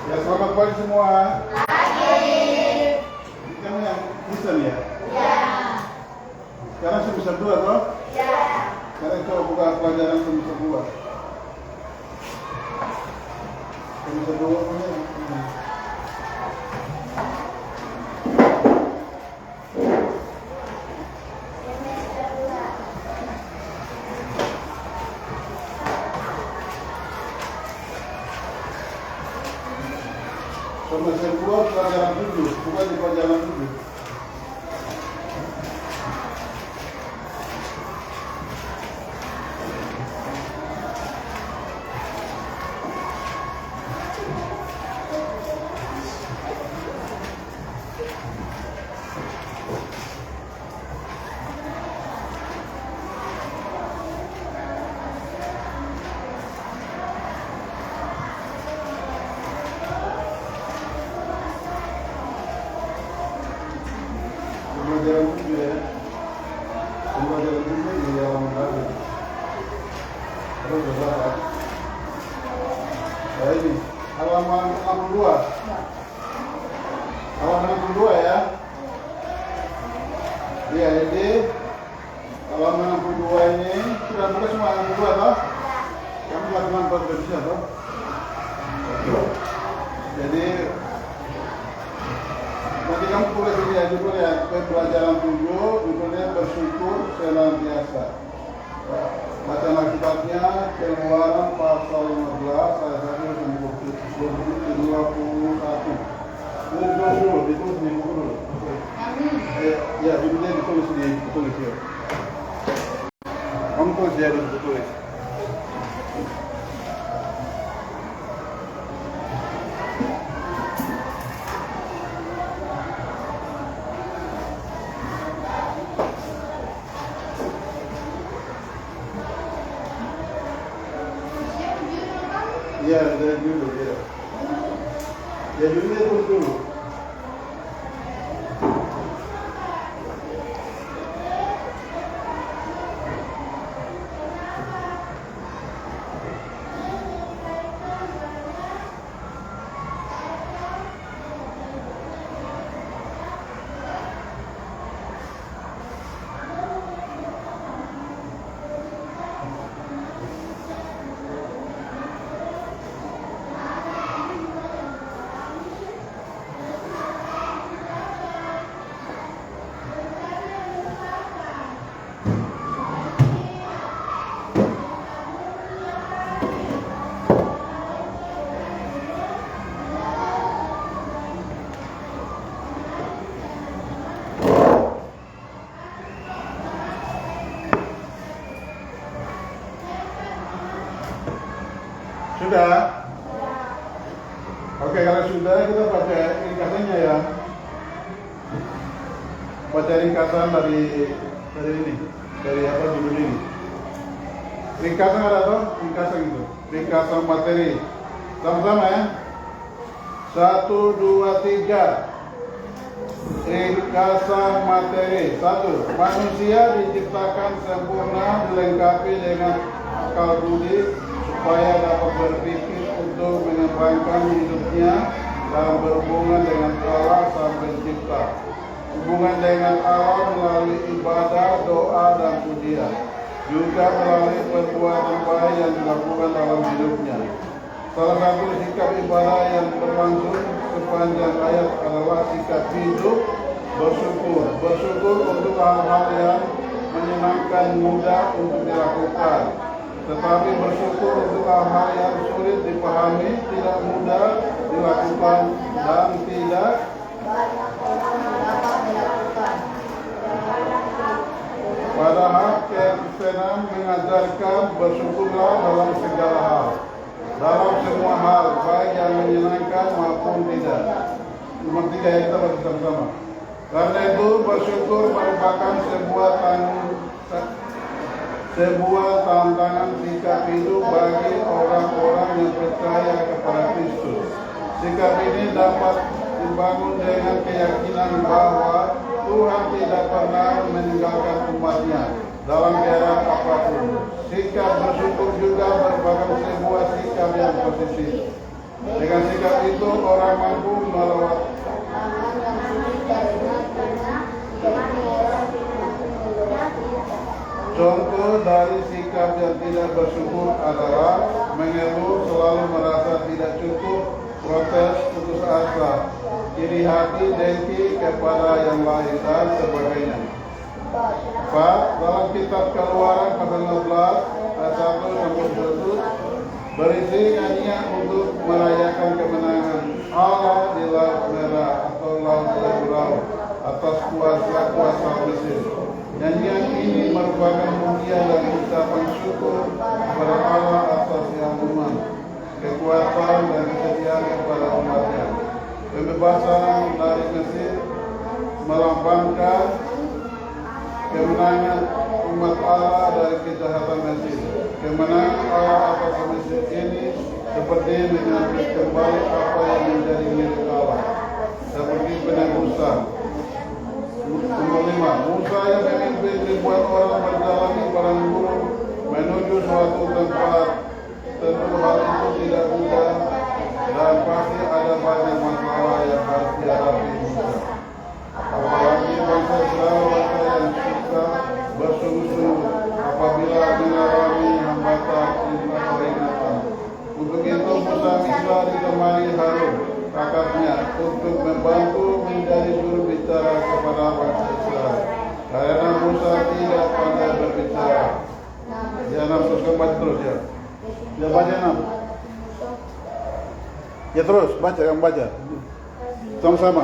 Ya, selamat pagi semua. Pagi. Kamu yang bisa ya? Ya. Sekarang semester 2 toh? Ya. Sekarang coba buka pelajaran semester 2. Semester 2 punya. Semester 2 pelajaran 7, bukan di pelajaran 7. Pelajaran 7 ya. Pelajaran 7 di halaman berapa? Terus berapa? Ya ini halaman 62. Halaman 62 ya. Iya, jadi halaman 62 ini sudah buka semua 62 toh? Kamu lakukan bahasa Indonesia toh? Jadi nanti kamu tulis ini ya, judulnya pelajaran 7, judulnya bersyukur senantiasa. Baca akibatnya Keluaran pasal 15 ayat 1 sampai 21. Ini ditulis di buku dulu. Ya, judulnya ditulis ya. Kamu tulis ya, ditulis. Iya, dari dulu ya. Ya dulunya terus dulu. Sudah? Oke, kalau sudah kita baca ringkasannya ya. Baca ringkasan dari ini, dari apa judul ini. Ringkasan ada toh? Ringkasan itu. Ringkasan materi. Sama-sama ya. 1, 2, 3. Ringkasan materi. 1. Manusia diciptakan sempurna, dilengkapi dengan akal budi supaya dapat berpikir untuk mengembangkan hidupnya dan berhubungan dengan Allah Sang Pencipta. Hubungan dengan Allah melalui ibadah, doa, dan pujian. Juga melalui perbuatan baik yang dilakukan dalam hidupnya. Salah satu sikap ibadah yang berlangsung sepanjang ayat adalah sikap hidup bersyukur. Bersyukur untuk hal-hal yang menyenangkan, mudah untuk dilakukan. Tetapi bersyukur untuk hal-hal yang sulit dipahami, tidak mudah dilakukan, dan tidak padahal Kristen mengajarkan bersyukurlah dalam segala hal, dalam semua hal, baik yang menyenangkan maupun tidak. Nomor 3 ya, kita baca sama-sama. Karena itu bersyukur merupakan sebuah tantangan sikap hidup bagi orang-orang yang percaya kepada Kristus. Sikap ini dapat dibangun dengan keyakinan bahwa Tuhan tidak pernah meninggalkan umatnya dalam keadaan apapun. Sikap bersyukur juga merupakan sebuah sikap yang positif. Dengan sikap itu orang mampu melewat. Contoh dari sikap yang tidak bersyukur adalah mengeluh, selalu merasa tidak cukup, protes, putus asa, iri hati, dengki kepada yang lain dan sebagainya. Pak, dalam kitab Keluaran pasal 16 ayat 1 sampai 7 berisi nyanyian untuk merayakan kemenangan Allah di Laut Merah atau Laut Lebar atas kuasa Mesir. Nyanyian ini merupakan pujian dan ucapan syukur kepada Allah atas keagungan, kekuatan dan kesetiaan kepada umatnya. Pembebasan dari Mesir melambangkan kemenangan umat Allah dari kejahatan Mesir. Kemenangan Allah atas Mesir ini seperti menyambut kembali apa yang menjadi milik Allah, seperti penebusan. Nomor 5, Musa yang memimpin ribuan orang berjalan di padang gurun menuju suatu tempat. Tentu hal itu tidak mudah dan pasti ada banyak masalah yang harus dihadapi Musa. Apalagi bangsa Israel, bangsa yang suka bersungguh-sungguh apabila mengalami hambatan dan peringatan. Untuk itu Musa minta ditemani Harun, kakaknya, untuk membantu menjadi juru bicara kepada bangsa Israel. Karena Musa tidak pandai berbicara. Dia 6 terus baca terus ya. Dia baca 6. Ya terus baca, yang baca. Sama-sama.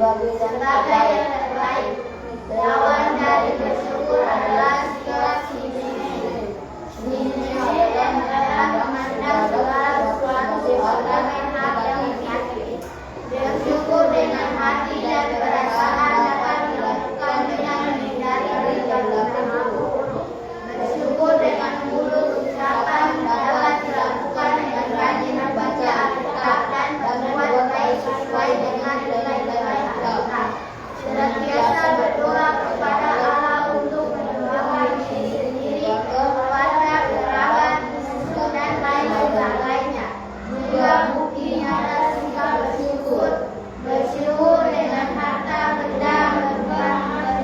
sebagai yang terbaik. Lawan dari bersyukur adalah sikap sini dan dalam memandang segala sesuatu sebagai hak yang dimiliki. Bersyukur dengan hati dan perasaan dapat dilakukan dengan menghindari berita-berita buruk. Bersyukur dengan mulut ucapan dapat dilakukan dengan rajin membaca Alkitab dan berbuat baik sesuai dengan nilai-nilai Alkitab. Senantiasa berdoa kepada Allah untuk menyembuhkan diri sendiri, keluarga, kerabat, musuh dan lain sebagainya. Juga buktinya adalah sikap bersyukur. Bersyukur dengan harta benda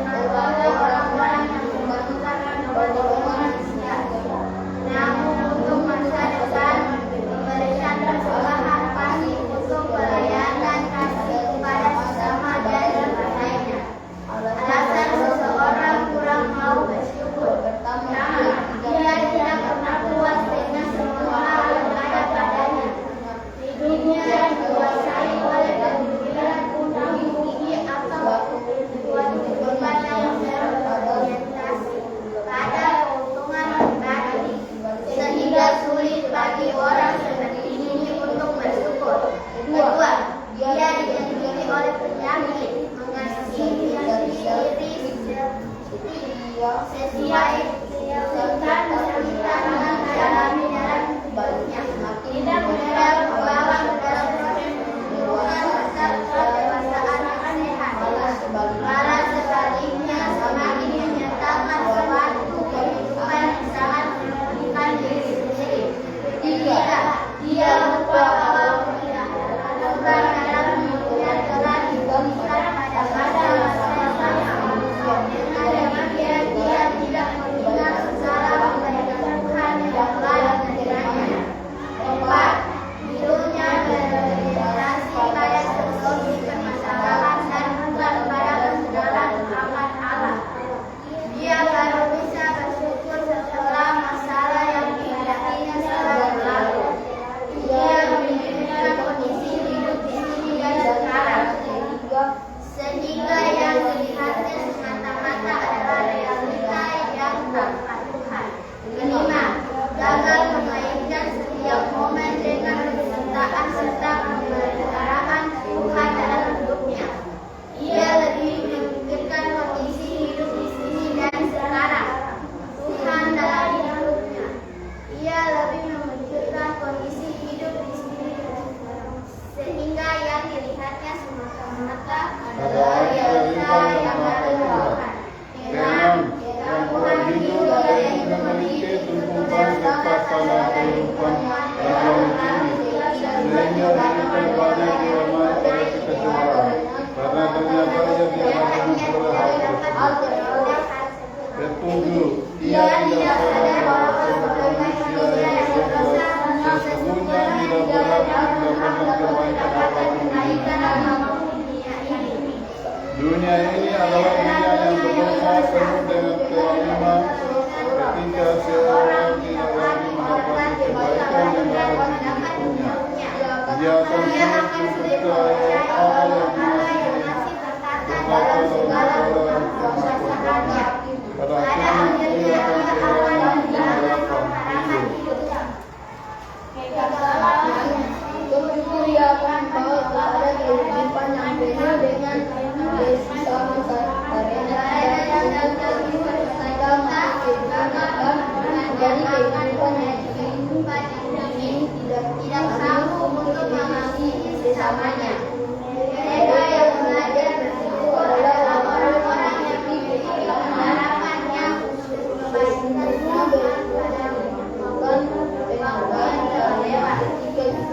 kepada orang-orang yang membutuhkan menolong manusia. Namun untuk masa depan memberikan persembahan pasti untuk pelayanan kasih kepada sesama dan sebagainya. Alasan seseorang kurang mau bersyukur pertama, dia tidak pernah puas dengan semua hal yang ada padanya. Hidupnya dikuasai oleh kepikiran untuk gigi atau beban yang berorientasi pada keuntungan pribadi, sehingga sulit bagi orang seperti ini untuk bersyukur. Kedua, dia dikelilingi oleh penyakit, mengasihi diri sesuai kesulitan dengan menjalani dalam hidupnya, tidak mudah membawa ke dalam proses hubungan serta kedewasaan keanehan. Malah sebaliknya semakin menyatakan suatu kehidupan yang sangat merugikan diri sendiri. Ketiga, dia lupa bahwa bukan dalam hidupnya telah diberikan pada masa yang sama. Dengan demikian dia tidak mengingat segala kebaikan Tuhan yang telah memberikannya. Empat, hidupnya berorientasi pada solusi permasalahan dan bukan pada kebenaran akan Allah. Dia baru bisa bersyukur setelah masalah yang dihadapinya telah berlalu. Dia memikirkan kondisi hidup di sini dan sekarang, sehingga yang dilihatnya semata-mata adalah realita yang tanpa Tuhan. Kelima, gagal memainkan setiap momen dengan kecintaan serta pemeliharaan Tuhan dalam hidupnya. Ia lebih memikirkan kondisi hidup di sini dan sekarang, Tuhan dalam hidupnya. Ia lebih memikirkan kondisi hidup di sini dan sekarang, sehingga yang dilihatnya semata-mata adalah realita yang ada Tuhan. Enam, yang Tuhan hidup yang memiliki tumpukan kekuasaan kehidupan yang tinggi, sehingga hidupnya banyak diramai oleh kekecewaan, karena ternyata ia tidak memperoleh hal tersebut. Ketujuh, ia tidak sadar bahwa sebagai manusia yang berdosa, sesungguhnya tidak berhak mendapatkan kebaikan apapun di dunia ini. Dunia ini adalah dunia yang berdosa, penuh dengan kezaliman. Ketika seorang tidak lagi mendapatkan kebaikan yang ada di hidupnya, dia akan sulit percaya Allah yang masih berkata dalam segala permasalahannya. Pada akhirnya ia akan kehilangan harapan hidup. Kegagalannya tentu ia akan bawa kepada kehidupan yang penuh dengan desisan karena yang gagal diselesaikan menjadi kehidupan yang ini tidak sanggup untuk mengasihi sesamanya. Mereka yang belajar bersyukur adalah orang-orang yang memiliki pengharapan yang kebaikannya pada bukan terlewat.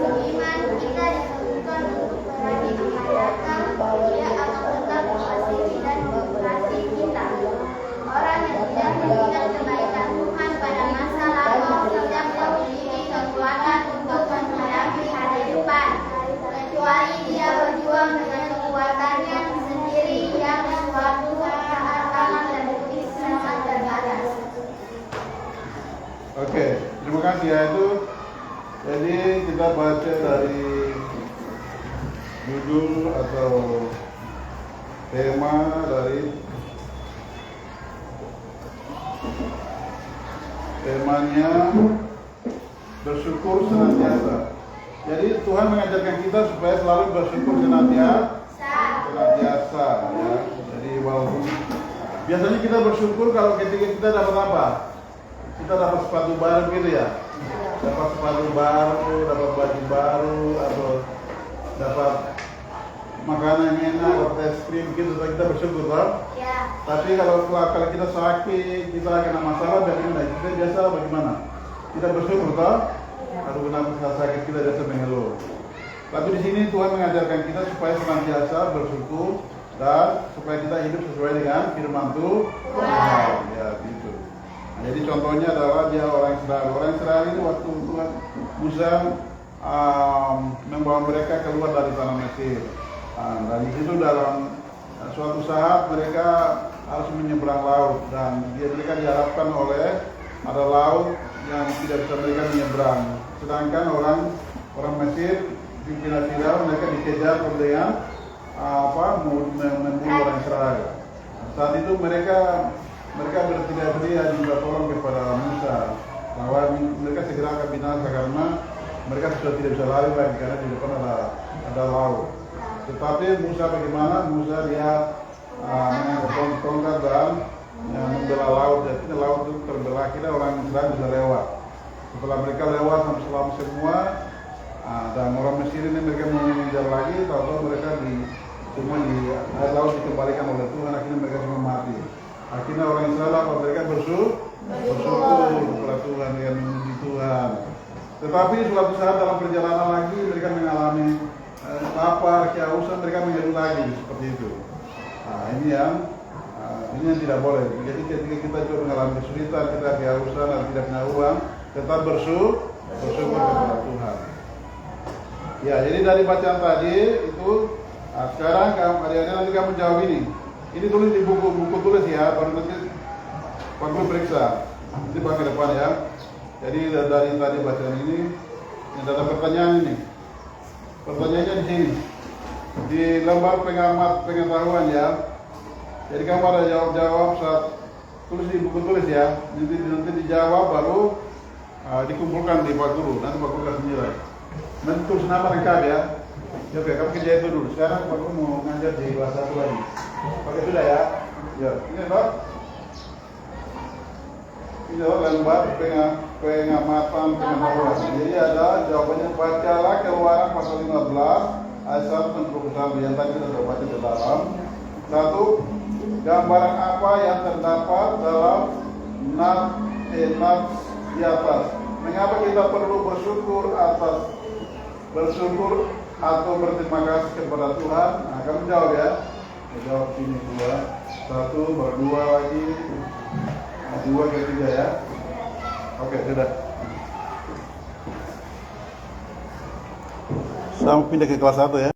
Iman kita diperlukan untuk berani menghadapkan dia akan tetap mengasihi dan memberkati kita. Orang yang tidak mengingat kebaikan Tuhan pada masa lalu sedang memiliki kekuatan untuk menghadapi hari depan, kecuali dia berjuang dengan kekuatannya sendiri yang suatu saat akan terbukti sangat terbatas. Oke, terima kasih ya itu. Jadi kita baca dari judul atau tema dari temanya bersyukur senantiasa. Jadi Tuhan mengajarkan kita supaya selalu bersyukur senantiasa ya. Jadi walaupun biasanya kita bersyukur kalau ketika kita dapat apa? Kita dapat sepatu baru gitu ya. Dapat sepatu baru, dapat baju baru, atau dapat makanan yang enak, dapat es krim gitu, kita bersyukur kan? Ya. Tapi kalau kita sakit, kita kena masalah bagaimana? Kita biasa bagaimana? Kita bersyukur kan? Aduh, kenapa kita sakit, kita biasa mengeluh. Tapi di sini Tuhan mengajarkan kita supaya senantiasa bersyukur dan supaya kita hidup sesuai dengan firman Tuhan. Ya, gitu. Nah, jadi contohnya adalah dia orang Israel. Orang Israel ini waktu Tuhan Musa membawa mereka keluar dari tanah Mesir. Dan di situ dalam suatu saat mereka harus menyeberang laut dan mereka diharapkan oleh ada laut yang tidak bisa mereka menyeberang. Sedangkan orang Mesir pimpinan Firaun mereka dikejar dengan membunuh orang Israel. Saat itu mereka berteriak-teriak minta tolong kepada Musa bahwa mereka segera akan binasa karena mereka sudah tidak bisa lari lagi karena di depan ada laut. Tetapi Musa bagaimana? Musa dia mengangkat tongkat dan membela laut. Jadi laut itu terbelah, kira orang Israel bisa lewat. Setelah mereka lewat selama semua dan orang Mesir ini mereka mengejar lagi, tahu mereka semua di air laut dikembalikan oleh Tuhan, akhirnya mereka semua mati. Akhirnya orang Israel mereka bersyukur kepada Tuhan dengan memuji Tuhan. Tetapi suatu saat dalam perjalanan lagi mereka mengalami lapar, kehausan, mereka mengeluh lagi seperti itu. Ini yang tidak boleh. Jadi ketika kita juga mengalami kesulitan, kita kehausan dan tidak punya uang, tetap bersyukur kepada Tuhan. Ya, jadi dari bacaan tadi itu sekarang adik-adik nanti kamu jawab ini. Ini tulis di buku tulis ya, baru nanti Pak Guru periksa. Nanti Pak ke depan ya. Jadi dari tadi bacaan ini, ada pertanyaan ini. Pertanyaannya di sini. Di lembar pengamat pengetahuan ya. Jadi kamu ada jawab saat tulis di buku tulis ya. Nanti dijawab baru dikumpulkan di Pak Guru. Nanti Pak Guru kasih nilai. Nanti tulis nama lengkap ya. Oke, kamu kerja itu dulu. Sekarang Pak Guru mau ngajar di kelas 1 lagi. Pakai sudah ya. Ya, ini Pak. Ini adalah lembar pengamatan pengetahuan. Jadi ada jawabannya, bacalah Keluaran pasal 15 ayat 1 dan 21 yang tadi kita sudah baca di dalam. 1. Gambaran apa yang terdapat dalam nas di atas? Mengapa kita perlu bersyukur atau berterima kasih kepada Tuhan? Nah, kamu jawab ya. Jawab ini 2. 1, berdua lagi. 2 ketiga ya. Oke, sudah. Saya pindah ke kelas 1 ya.